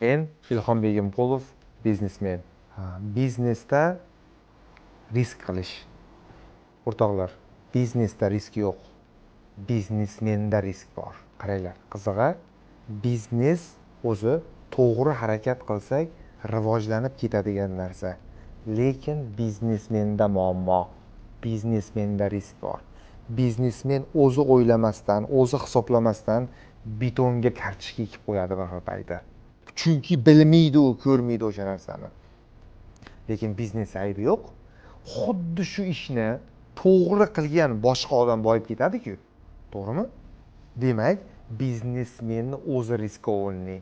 Men Ilhom Begimqulov, biznesmen. Biznesda risk qilish. O'rtoqlar, biznesda risk yo'q. Biznesmenda risk bor. Qaranglar, qizig'i, biznes o'zi to'g'ri harakat qilsak rivojlanib ketadigan narsa. Lekin biznesmenda muammo, biznesmenda risk bor. Biznesmen o'zi o'ylamasdan, o'zi hisoblamasdan betonga kartochka ekib qo'yadi bir paytda. Chunki bilmaydi u, ko'rmaydi o'sha narsani. Lekin biznes aybi yo'q. Xuddi shu ishni to'g'ri qilgan boshqa odam boyib ketadi-ku. To'g'rimi? Demak, biznesmenning o'zi riskovenli.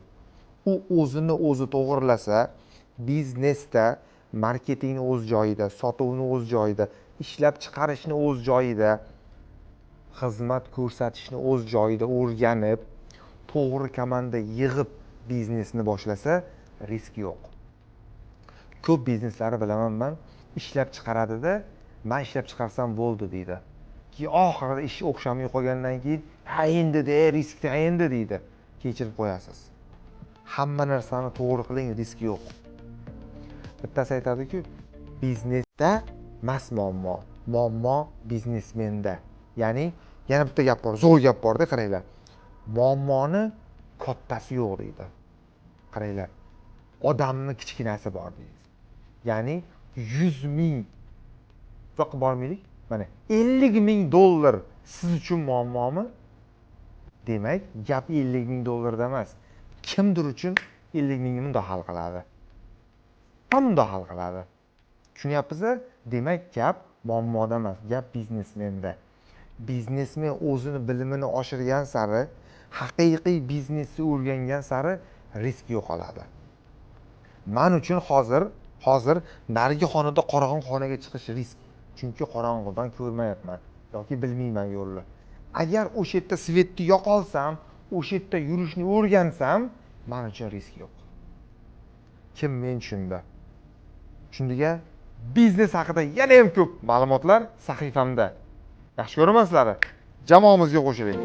U o'zini o'zi to'g'rilasa, biznesda marketingni o'z joyida, sotuvni o'z joyida, ishlab chiqarishni o'z joyida, xizmat ko'rsatishni o'z joyida o'rganib, to'g'ri komanda yig'ib biznesni boshlasa, risk yo'q. Ko'p bizneslari bilaman men, ishlab chiqaradida, men ishlab chiqarsam bo'ldi deydi. Ki oxirida ish o'xshamay qolgandan keyin, ha endi-de riskda endi deydi. Kechirib qo'yasiz. Hamma narsani to'g'ri qiling, risk yo'q. Bittasi aytadi-ku, biznesda emas muammo, muammo biznesmenda. Ya'ni yana bitta gap bor, zo'r gap borda, qaranglar. Muammoni kattasi yo'q deydi. Qaranglar. Odamning kichkinasi bor deydi. Ya'ni 100 ming qilib bormaylik. Mana 50 ming dollar siz uchun muammomi? Demak, gap 50 ming dollarda emas. Kimdir uchun 50 mingni bundoq hal qiladi. Bundoq hal qiladi. Tushunyapsiz? Demak, gap muammoda emas, gap biznesmenda. Biznesmen o'zini bilimini oshirgan sari, haqiqiy biznesni o'rgangan sari risk yo'qoladi. Men uchun hozir narigi xonada qorong'i xonaga chiqish risk. Chunki qorong'idan ko'rmayapman yoki bilmayman yo'lni. Agar o'sha yerda svetni yoqolsam, o'sha yerda yurishni o'rgansam, men uchun risk yo'q. Kim men shunda? Shundiga biznes haqida yana ham ko'p ma'lumotlar sahifamda. Yaxshi ko'ramasizlar? Jamoamizga qo'shiling.